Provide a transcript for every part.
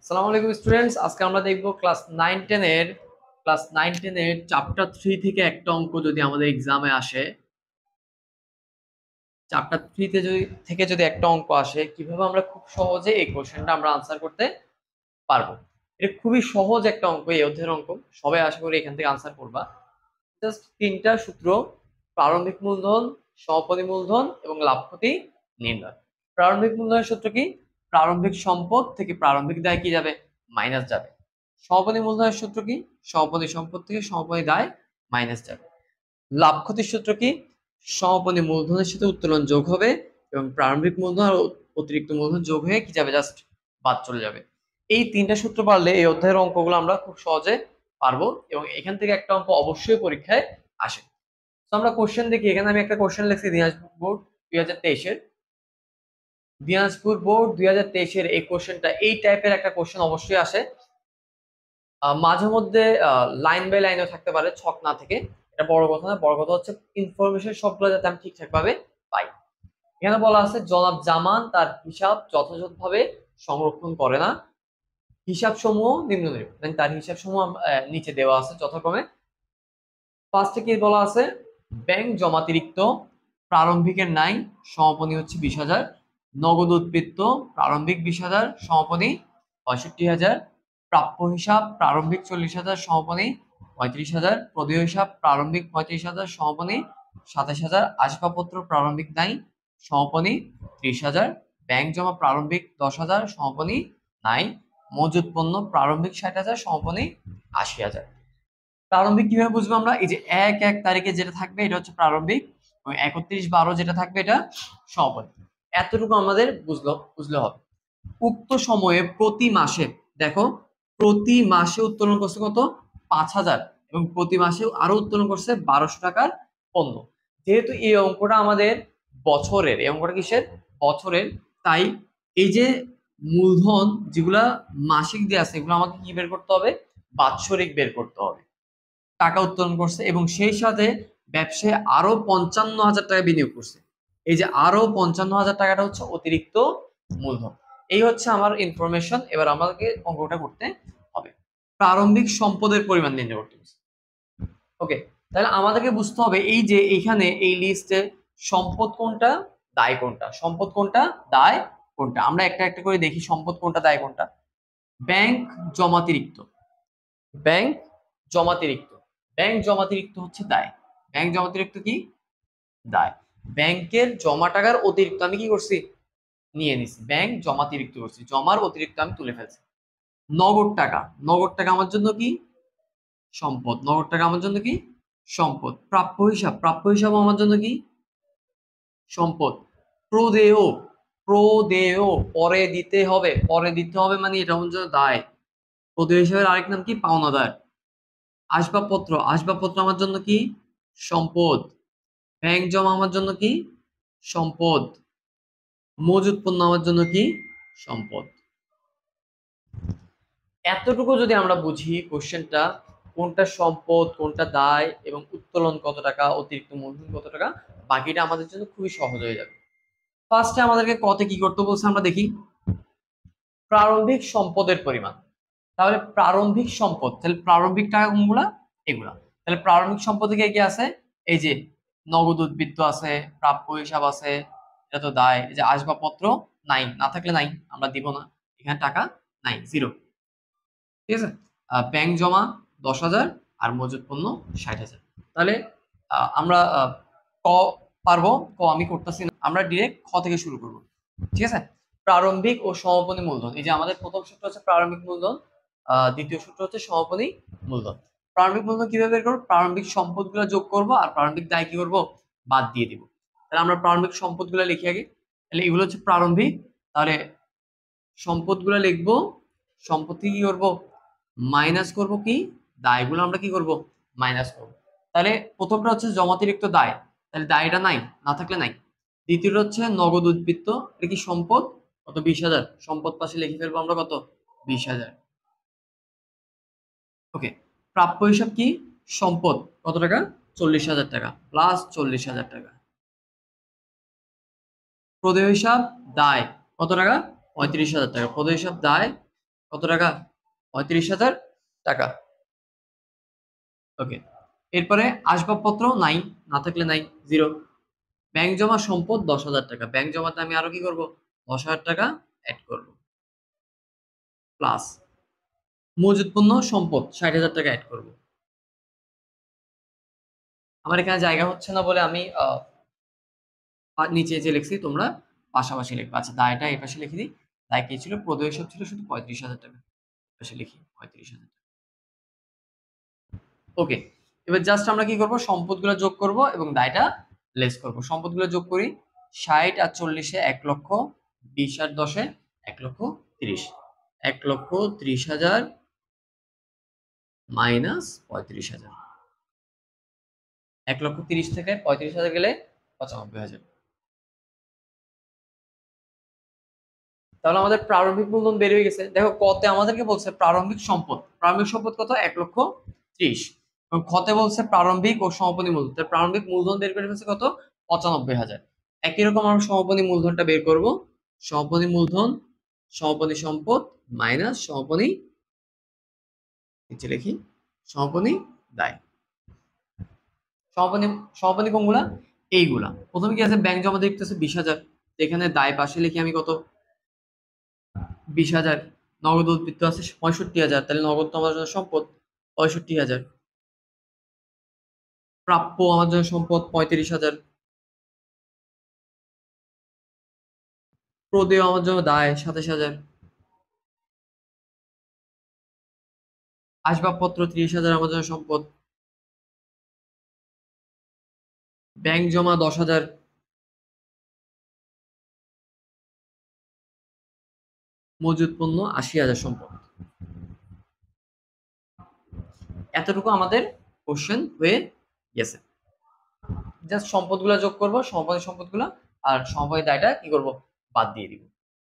আসসালামু আলাইকুম স্টুডেন্টস, আজকে আমরা দেখব ক্লাস 9-10 এর চ্যাপ্টার 3 থেকে একটা অঙ্ক যদি আমাদের এক্সামে আসে। চ্যাপ্টার 3 যদি একটা অঙ্ক আসে, কিভাবে আমরা খুব সহজে এই কোশ্চেনটা আমরা আনসার করতে পারবো। এটা খুবই সহজ একটা অঙ্ক, এই অধ্যায়ের অঙ্ক। সবাই আশা করি এখান থেকে আনসার করবা। জাস্ট তিনটা সূত্র: প্রারম্ভিক মূলধন, সমাপনী মূলধন এবং লাভ ক্ষতি নির্ণয়। প্রারম্ভিক মূলধনের সূত্র কি? প্রারম্ভিক সম্পদ থেকে প্রারম্ভিক দায় কি যাবে? মাইনাস যাবে। সমাপনী মূলধনের সূত্র কি? সমাপনী সম্পদ থেকে সমাপনী দায় মাইনাস যাবে। লাভ ক্ষতির সূত্র কি? সমাপনী মূলধনের সাথে উত্তোলন যোগ হবে এবং প্রারম্ভিক মূলধন আর অতিরিক্ত মূলধন যোগ হয়ে কি যাবে? জাস্ট বাদ চলে যাবে। এই তিনটা সূত্র পারলে এই অধ্যায়ের অঙ্কগুলো আমরা খুব সহজে পারবো এবং এখান থেকে একটা অঙ্ক অবশ্যই পরীক্ষায় আসে। তো আমরা কোশ্চেন দেখি। এখানে আমি একটা কোশ্চেন লিখছি দিনাজপুর বোর্ড 2023-এর এই কোশ্চেনটা, এই টাইপের একটা কোশ্চেন অবশ্যই আসে। মাঝে মধ্যে লাইন বাই লাইনও থাকতে পারে, ছক না থেকে। এটা বড় কথা না, বড় কথা হচ্ছে ইনফরমেশন সবগুলো যাতে আমি ঠিকঠাক ভাবে পাই। এখানে বলা আছে জনাব জামান তার হিসাব যথাযথভাবে সংরক্ষণ করে না। হিসাব সমূহ নিম্নরূপ, মানে তার হিসাব সমূহ নিচে দেওয়া আছে যথাক্রমে। ফার্স্টে কি বলা আছে? ব্যাংক জমাতিরিক্ত প্রারম্ভিকের নাই, সমাপনী হচ্ছে 20,000। নগদ উদ্বৃত্ত প্রারম্ভিক 20,000, সমাপনী 65,000। প্রাপ্য হিসাব প্রারম্ভিক 40,000, সমাপনী 35,000। প্রদেয় হিসাব প্রারম্ভিক 35,000, সমাপনী 27,000। আসবাবপত্র প্রারম্ভিক নাই, সমাপনী 30,000। ব্যাংক জমা প্রারম্ভিক 10,000, সমাপনী নাই। মজুত পণ্য প্রারম্ভিক 60,000, সমাপনী 80,000। প্রারম্ভিক কিভাবে বুঝবো আমরা? এই যে 1/1 তারিখে যেটা থাকবে এটা হচ্ছে প্রারম্ভিক, এবং 31/12 যেটা থাকবে এটা সমাপনী। এতটুকু আমাদের বুঝলে হবে। উক্ত সময়ে প্রতি মাসে, দেখো, প্রতি মাসে উত্তোলন করছে কত? 5,000, এবং প্রতি মাসে আরো উত্তোলন করছে 1,200 টাকার পণ্য। যেহেতু এই অঙ্কটা আমাদের বছরের, এই অঙ্কটা কিসের? বছরের। তাই এই যে মূলধন যেগুলা মাসিক দিয়ে আছে, এগুলো আমাকে কি বের করতে হবে? বাৎসরিক বের করতে হবে। টাকা উত্তোলন করছে এবং সেই সাথে ব্যবসায় আরো 55,000 টাকা বিনিয়োগ করছে। এই যে আরো 55,000 টাকাটা হচ্ছে অতিরিক্ত মূলধন। এই হচ্ছে আমার ইনফরমেশন। এবার আমাকে অঙ্কটা করতে হবে। প্রারম্ভিক সম্পদের পরিমাণ নির্ণয় করতে হবে। ওকে, তাহলে আমাদেরকে বুঝতে হবে এই যে এইখানে এই লিস্টে সম্পদ কোনটা, দায় কোনটা। সম্পদ কোনটা, দায় কোনটা, আমরা একটা একটা করে দেখি। সম্পদ কোনটা, দায় কোনটা। ব্যাংক জমাতিরিক্ত, ব্যাংক জমাতিরিক্ত, ব্যাংক জমাতিরিক্ত হচ্ছে দায়। ব্যাংক জমাতিরিক্ত কি? দায়। ব্যাংকের জমা টাকার অতিরিক্ত আমি কি করছি? নিয়ে নিছি। ব্যাংক জমাতিরিক্ত করছি, জমার অতিরিক্ত আমি তুলে ফেলছি। নগদ টাকা, নগদ টাকা আমার জন্য কি? সম্পদ। নগদ টাকা আমার জন্য কি? সম্পদ। প্রাপ্য হিসাব, প্রাপ্য হিসাব আমার জন্য কি? সম্পদ। প্রদেয়, প্রদেয় পরে দিতে হবে, পরে দিতে হবে মানে এটা আমার জন্য দায়। প্রদেয় হিসাবের আরেক নাম কি? পাওনাদার। আসবাবপত্র, আসবাবপত্র আমার জন্য কি? সম্পদ। ব্যাংক জমা আমার জন্য কি? সম্পদ। মজুত পণ্য আমার জন্য কি? সম্পদ। এতটুকু যদি আমরা বুঝি কোশ্চেনটা, কোনটা সম্পদ কোনটা দায় এবং উত্তোলন কত টাকা, অতিরিক্ত মূলধন কত টাকা, বাকিটা আমাদের জন্য খুবই সহজ হয়ে যাবে। ফার্স্টে আমাদেরকে কতে কি করতে বলছে আমরা দেখি। প্রারম্ভিক সম্পদের পরিমাণ। তাহলে প্রারম্ভিক সম্পদ, তাহলে প্রারম্ভিক টাকা কোনগুলা? এগুলা। তাহলে প্রারম্ভিক সম্পদ থেকে কি আছে? এই যে নগদ উদ্বৃত্ত আছে, প্রাপ্য হিসাব আছে, এটা তো দায়। এই যে আসবাবপত্র নাই, না থাকলে নাই, আমরা দিব না, এখানে টাকা নাই, জিরো। ঠিক আছে। ব্যাংক জমা 10,000 আর মজুত পণ্য 60,000। তাহলে আমরা ক পারবো, ক আমি করতেছি না, আমরা ডিরেক্ট খ থেকে শুরু করব। ঠিক আছে। প্রারম্ভিক ও সমাপনী মূলধন। এই যে আমাদের প্রথম সূত্র হচ্ছে প্রারম্ভিক মূলধন, দ্বিতীয় সূত্র হচ্ছে সমাপনী মূলধন। প্রারম্ভিক মূলধন কিভাবে বের করবো? প্রারম্ভিক সম্পদগুলো যোগ করব আর প্রারম্ভিক দায় কি করব? বাদ দিয়ে দিব। তাহলে আমরা প্রারম্ভিক সম্পদগুলো লিখি আগে। তাহলে এগুলো হচ্ছে প্রারম্ভিক। তাহলে সম্পদগুলো লিখবো, সম্পত্তি কি করব? মাইনাস করব কি? দায়গুলো আমরা কি করব? মাইনাস করব। তাহলে প্রথমটা হচ্ছে জমাতিরিক্ত দায়, তাহলে দায়টা নাই, না থাকলে নাই। দ্বিতীয়টা হচ্ছে নগদ উদ্বৃত্ত, এটা কি সম্পদ? কত? 20,000। সম্পদ পাশে লিখে ফেলবো আমরা কত? 20,000। ওকে। প্রাপ্য হিসাব কি? সম্পদ কত টাকা? 40,000 টাকা প্লাস 40,000 টাকা। প্রদেয় হিসাব দায় কত টাকা? 35,000 টাকা। প্রদেয় হিসাব দায় কত টাকা? ৩৫,০০০ টাকা। ওকে, এরপরে আসবাবপত্র নাই, না থাকলে নাই, 0। ব্যাংক জমা সম্পদ ১০,০০০ টাকা। ব্যাংক জমাতে আমি আরো কি করব? ১০,০০০ টাকা অ্যাড করব। প্লাস মজুদ পণ্য সম্পদ ৬০,০০০ টাকা অ্যাড করব। আমার এখানে জায়গা হচ্ছে না বলে আমি নিচে যে লিখছি তোমরা পাশাপাশি লিখবা। আচ্ছা, দায়টা এই পাশে লিখে দিই। দায় কি ছিল? প্রদেয় হিসাব ছিল শুধু ৩৫,০০০ টাকা। পাশে লিখি ৩৫,০০০ টাকা। ওকে, এবার জাস্ট আমরা কি করব? সম্পদগুলো যোগ করব এবং দায়টা লেস করব। সম্পদগুলো যোগ করি। ৬০ আর ৪০ এ ১,০০,০০০, ২০ আর ১০ এ ১,৩০,০০০। ১,৩০,০০০ মাইনাস ৩৫,০০০। ১,৩০,০০০ থেকে ৩৫,০০০ গেলে ৯৫,০০০। তাহলে আমাদের প্রারম্ভিক মূলধন বের হয়ে গেছে। দেখো কতে আমাদেরকে বলছে প্রারম্ভিক সম্পদ। প্রারম্ভিক সম্পদ কত? ১,৩০,০০০। এবং খতে বলছে প্রারম্ভিক ও সমাপনী মূলধন। তাহলে প্রারম্ভিক মূলধন বের করে ফেলছে কত? ৯৫,০০০। একই রকম আমরা সমাপনী মূলধনটা বের করব। সমাপনী মূলধন, সমাপনী সম্পদ মাইনাস সমাপনী, নিচে লিখি সমাপনী দায়। সমাপনী সমাপনী কোনগুলা? এইগুলা। প্রথমে কি আছে? ব্যাংক জমা দেখতেছে ২০,০০০। এখানে দায় পাশে লিখি আমি কত? ২০,০০০। নগদ উদ্বৃত্ত আছে ৬৫,০০০। তাহলে নগদ তো আমার জন্য সম্পদ ৬৫,০০০। প্রাপ্য আমার জন্য সম্পদ ৩৫,০০০। প্রদেয় আমার জন্য দায় ২৭,০০০। আসবাবপত্র ৩০,০০০ আমার জন্য সম্পদ। ব্যাংক জমা ১০,০০০। মজুদ পণ্য ৮০,০০০ সম্পদ। এতটুকু আমাদের কোশ্চেন হয়ে গেছে। জাস্ট সম্পদগুলো যোগ করব, সমাপনী সম্পদগুলো, আর সমাপনী দায়টা কি করব? বাদ দিয়ে দিব।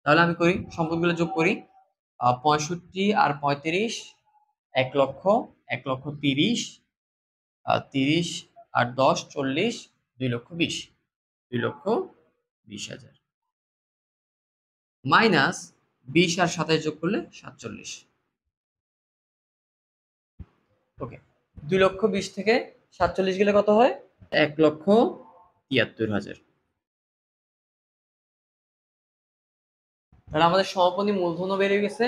তাহলে আমি করি, সম্পদগুলো যোগ করি। ৬৫ আর ৩৫ ১,০০,০০০, ১,৩০,০০০, ৩০ আর ১০ ৪০, ২,২০,০০০। ২,২০,০০০ মাইনাস ২০ আর ২৭ যোগ করলে ৪৭। ওকে, ২,২০,০০০ থেকে ৪৭ গেলে কত হয়? ১,৭৩,০০০। তাহলে আমাদের সমাপনী মূলধনও বেড়ে গেছে,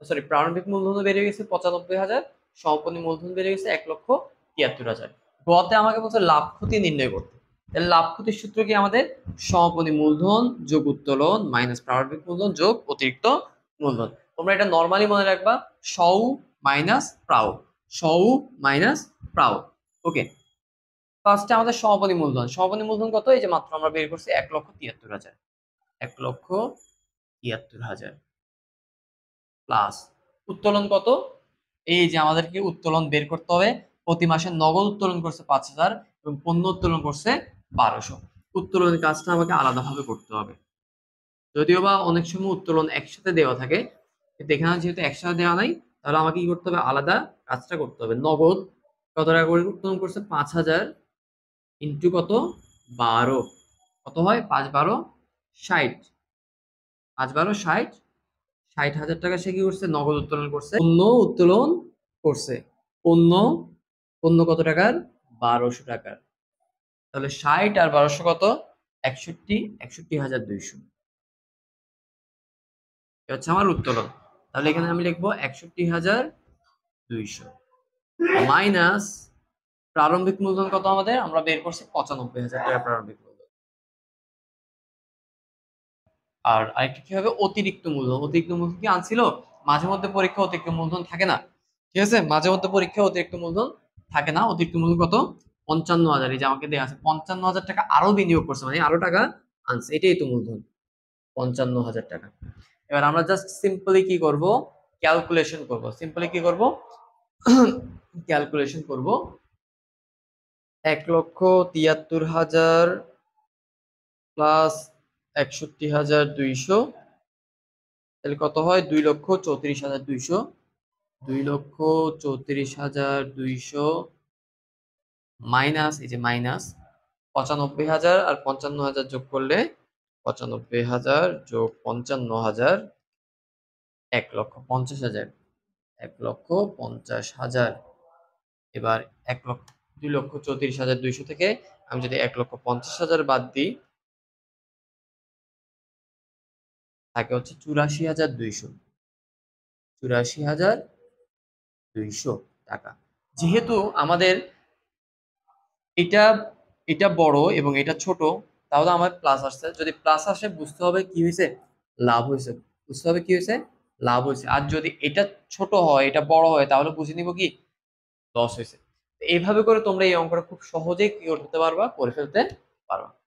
সরি প্রারম্ভিক মূলধনও বেড়ে গেছে ৯৫,০০০, সমাপনী মূলধন বেড়ে গেছে ১,৭৩,০০০। গতে আমাকে বলছে লাভ ক্ষতি নির্ণয় করতে। তাহলে লাভ ক্ষতির সূত্র কি আমাদের? সমাপনী মূলধন যোগ উত্তোলন মাইনাস প্রারম্ভিক মূলধন যোগ অতিরিক্ত মূলধন। তোমরা এটা নরমালি মনে রাখবা, সউ মাইনাস প্রাউ, সউ মাইনাস প্রাউ। ওকে, ফার্স্টে আমাদের সমাপনী মূলধন। সমাপনী মূলধন কত? এই যে মাত্র আমরা বের করছি ১,৭৩,০০০। ১,৭৩,০০০ প্লাস উত্তোলন কত? এই যে আমাদেরকে উত্তোলন বের করতে হবে। প্রতি মাসে নগদ উত্তোলন করছে ৫,০০০ এবং পণ্য উত্তোলন করছে ১২০০। উত্তোলনের কাজটা আমাকে আলাদাভাবে করতে হবে। যদিও বা অনেক সময় উত্তোলন একসাথে দেওয়া থাকে, কিন্তু এখানে যেহেতু একসাথে দেওয়া নাই, তাহলে আমাকে কি করতে হবে? আলাদা কাজটা করতে হবে। নগদ কত টাকা করে উত্তোলন করছে? ৫,০০০ ইন্টু কত? ১২। কত হয়? ৫-১২ ৬০। ৫-১২ ৬০। ৬০,০০০ টাকা সে কি করছে? নগদ উত্তোলন করছে। পণ্য উত্তোলন করছে। পণ্য পণ্য কত টাকার? ১২০০ টাকার। তাহলে ৬০ আর ১২০০ কত? ৬১, ৬১,২০০। এটা হচ্ছে আমার উত্তোলন। তাহলে এখানে আমি লিখবো ৬১,২০০ মাইনাস প্রারম্ভিক মূলধন কত আমাদের? আমরা বের করছি ৯৫,০০০ টাকা প্রারম্ভিক মূলধন। আর আরেকটা কি হবে? অতিরিক্ত মূলধন। অতিরিক্ত মূলধন কি আনছিল? মাঝে মধ্যে পরীক্ষা অতিরিক্ত মূলধন থাকে না, ঠিক আছে? মাঝে মধ্যে পরীক্ষা অতিরিক্ত মূলধন থাকে না। অতিরিক্ত মূলধন কত? ৫৫,০০০। এই যে আমাকে দেওয়া আছে ৫৫,০০০ টাকা আরো বিনিয়োগ করছে, মানে আরো টাকা আনছে, এটাই তো মূলধন ৫৫,০০০ টাকা। এবার আমরা জাস্ট সিম্পলি কি করব? ক্যালকুলেশন করব। সিম্পলি কি করব? ক্যালকুলেশন করব। ১,৭৩,০০০ প্লাস ৬১,২০০, তাহলে কত হয়? ২,৩৪,২০০। ২,৩৪,২০০ মাইনাস, এই যে মাইনাস ৯৫,০০০ আর ৫৫,০০০ যোগ করলে ৯৫,০০০ যোগ ৫৫,০০০ 1,50,000, 1,50,000। এবার 2,34,200 থেকে আমি যদি 1,50,000 বাদ দিই, থাকে হচ্ছে 84,200, 84,200 টাকা। যেহেতু আমাদের এটা এটা বড় এবং এটা ছোট, তাহলে আমার প্লাস আসছে। যদি প্লাস আসে বুঝতে হবে কি হইছে? লাভ হইছে। বুঝতে হবে কি হইছে? লাভ হইছে। আর যদি এটা ছোট হয়, এটা বড় হয় তাহলে বুঝে নিব কি? লস হইছে। এভাবে করে তোমরা এই অঙ্কটা খুব সহজেই কি করতে পারবা? করে ফেলতে পারবা।